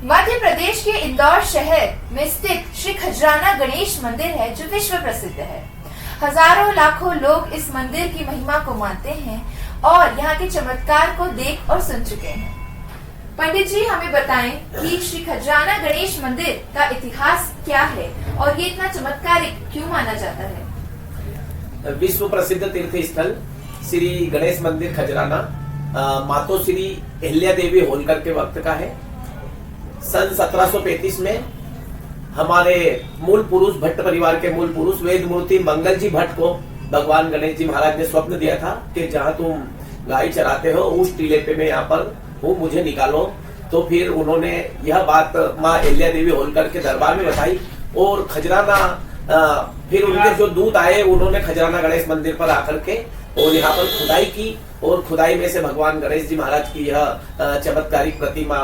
मध्य प्रदेश के इंदौर शहर में स्थित श्री खजराना गणेश मंदिर है जो विश्व प्रसिद्ध है। हजारों लाखों लोग इस मंदिर की महिमा को मानते हैं और यहाँ के चमत्कार को देख और सुन चुके हैं। पंडित जी हमें बताएं कि श्री खजराना गणेश मंदिर का इतिहास क्या है और ये इतना चमत्कारिक क्यों माना जाता है। विश्व प्रसिद्ध तीर्थ स्थल श्री गणेश मंदिर खजराना मातोश्री अहिल्या देवी होलकर के वक्त का है। सन 1735 में हमारे मूल पुरुष भट्ट परिवार के मूल पुरुष वेद मूर्ति मंगल जी भट्ट को भगवान गणेश जी महाराज ने स्वप्न दिया था कि जहाँ तुम गाय चराते हो उस टीले पे मैं यहाँ पर हूँ, मुझे निकालो। तो फिर उन्होंने यह बात माँ अहिल्या देवी होलकर के दरबार में बताई और खजराना फिर उनके जो दूत आए उन्होंने खजराना गणेश मंदिर पर आकर के और यहाँ पर खुदाई की और खुदाई में से भगवान गणेश जी महाराज की यह चमत्कारिक प्रतिमा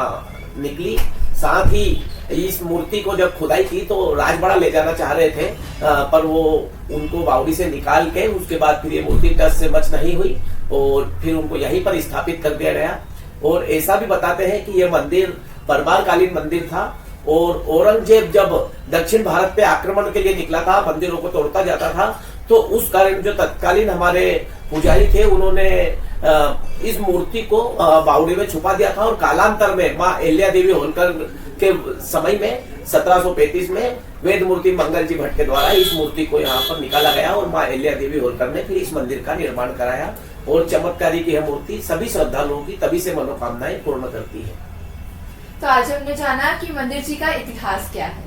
निकली। साथ ही इस मूर्ति को जब खुदाई की तो राजबड़ा ले जाना चाह रहे थे, पर वो उनको बावड़ी से निकाल के उसके बाद फिर ये मूर्ति टस से बच नहीं हुई और फिर उनको यहीं पर स्थापित कर दिया गया। और ऐसा भी बताते हैं कि यह मंदिर परमारकालीन मंदिर था और औरंगजेब जब दक्षिण भारत पे आक्रमण के लिए निकला था, मंदिरों को तोड़ता जाता था, तो उस कारण जो तत्कालीन हमारे पुजारी थे उन्होंने इस मूर्ति को बावड़ी में छुपा दिया था और कालांतर में माँ अहिल्या देवी होलकर के समय में 1735 में वेद मूर्ति मंगल जी भट्ट के द्वारा इस मूर्ति को यहाँ पर निकाला गया और माँ अहिल्या देवी होलकर ने फिर इस मंदिर का निर्माण कराया। और चमत्कारी की यह मूर्ति सभी श्रद्धालुओं की तभी से मनोकामनाएं पूर्ण करती है। तो आज हमने जाना कि मंदिर जी का इतिहास क्या है।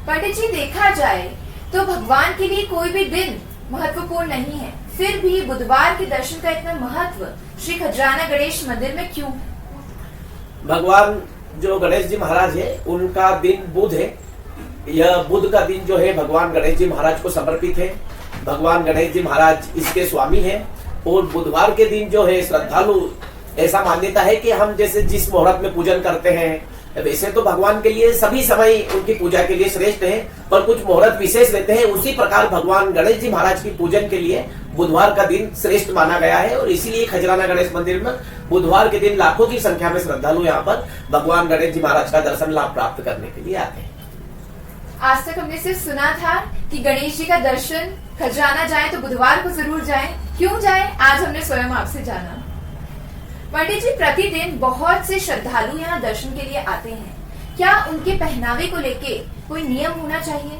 पंडित जी देखा जाए तो भगवान के लिए कोई भी दिन महत्वपूर्ण नहीं है, फिर भी बुधवार के दर्शन का इतना महत्व श्री खजराना गणेश मंदिर में क्यों? भगवान जो गणेश जी महाराज है उनका दिन बुध है। यह बुध का दिन जो है भगवान गणेश जी महाराज को समर्पित है। भगवान गणेश जी महाराज इसके स्वामी है और बुधवार के दिन जो है श्रद्धालु ऐसा मान्यता है कि हम जैसे जिस मुहूर्त में पूजन करते हैं वैसे तो भगवान के लिए सभी समय उनकी पूजा के लिए श्रेष्ठ है, पर कुछ मुहूर्त विशेष रहते हैं। उसी प्रकार भगवान गणेश जी महाराज की पूजन के लिए बुधवार का दिन श्रेष्ठ माना गया है और इसीलिए खजराना गणेश मंदिर में बुधवार के दिन लाखों की संख्या में श्रद्धालु यहाँ पर भगवान गणेश जी महाराज का दर्शन लाभ प्राप्त करने के लिए आते हैं। आज तक हमने सिर्फ सुना था कि गणेश जी का दर्शन खजराना जाए तो बुधवार को जरूर जाए, क्यों जाए आज हमने स्वयं आपसे जाना। पंडित जी प्रतिदिन बहुत से श्रद्धालु यहाँ दर्शन के लिए आते हैं, क्या उनके पहनावे को लेके कोई नियम होना चाहिए?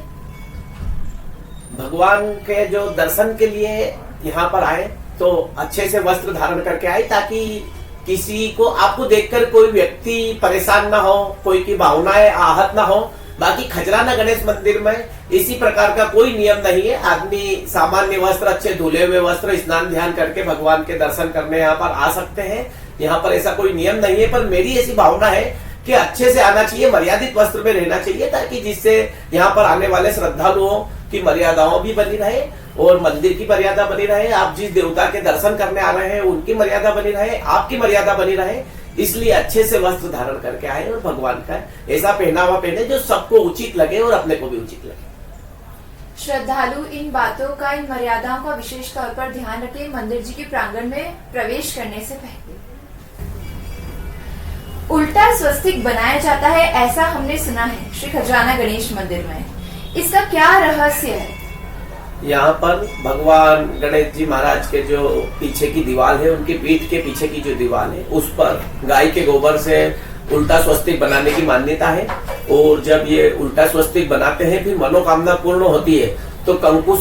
भगवान के जो दर्शन के लिए यहाँ पर आए तो अच्छे से वस्त्र धारण करके आए ताकि किसी को आपको देखकर कोई व्यक्ति परेशान ना हो, कोई की भावनाएं आहत ना हो। बाकी खजराना गणेश मंदिर में इसी प्रकार का कोई नियम नहीं है। आदमी सामान्य वस्त्र, अच्छे धुले हुए वस्त्र, स्नान ध्यान करके भगवान के दर्शन करने यहाँ पर आ सकते हैं। यहाँ पर ऐसा कोई नियम नहीं है, पर मेरी ऐसी भावना है कि अच्छे से आना चाहिए, मर्यादित वस्त्र में रहना चाहिए ताकि जिससे यहाँ पर आने वाले श्रद्धालुओं की मर्यादाओं भी बनी रहे और मंदिर की मर्यादा बनी रहे। आप जिस देवता के दर्शन करने आ रहे हैं उनकी मर्यादा बनी रहे, आपकी मर्यादा बनी रहे, इसलिए अच्छे से वस्त्र धारण करके आए और भगवान का ऐसा पहनावा पहने जो सबको उचित लगे और अपने को भी उचित लगे। श्रद्धालु इन बातों का, इन मर्यादाओं का विशेष तौर पर ध्यान रखें मंदिर जी के प्रांगण में प्रवेश करने से पहले। उल्टा स्वस्तिक बनाया जाता है ऐसा हमने सुना है श्री खजराना गणेश मंदिर में, इसका क्या रहस्य है? यहाँ पर भगवान गणेश जी महाराज के जो पीछे की दीवार है, उनकी पीठ के पीछे की जो दीवार है उस पर गाय के गोबर से उल्टा स्वस्तिक बनाने की मान्यता है। और जब ये उल्टा स्वस्तिक बनाते हैं फिर मनोकामना पूर्ण होती है तो कंकु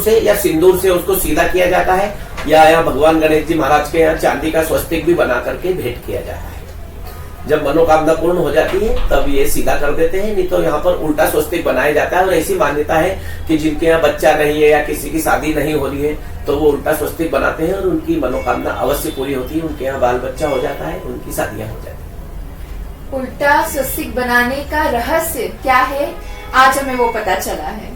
से या सिंदूर से उसको सीधा किया जाता है या भगवान गणेश जी महाराज के यहाँ चांदी का स्वस्तिक भी बना करके भेंट किया जाता है। जब मनोकामना पूर्ण हो जाती है तब ये सीधा कर देते हैं, नहीं तो यहाँ पर उल्टा स्वस्तिक बनाया जाता है। और ऐसी मान्यता है कि जिनके यहाँ बच्चा नहीं है या किसी की शादी नहीं हो रही है तो वो उल्टा स्वस्तिक बनाते हैं और उनकी मनोकामना अवश्य पूरी होती है, उनके यहाँ बाल बच्चा हो जाता है, उनकी शादियां हो जाती है। उल्टा स्वस्तिक बनाने का रहस्य क्या है, आज हमें वो पता चला है।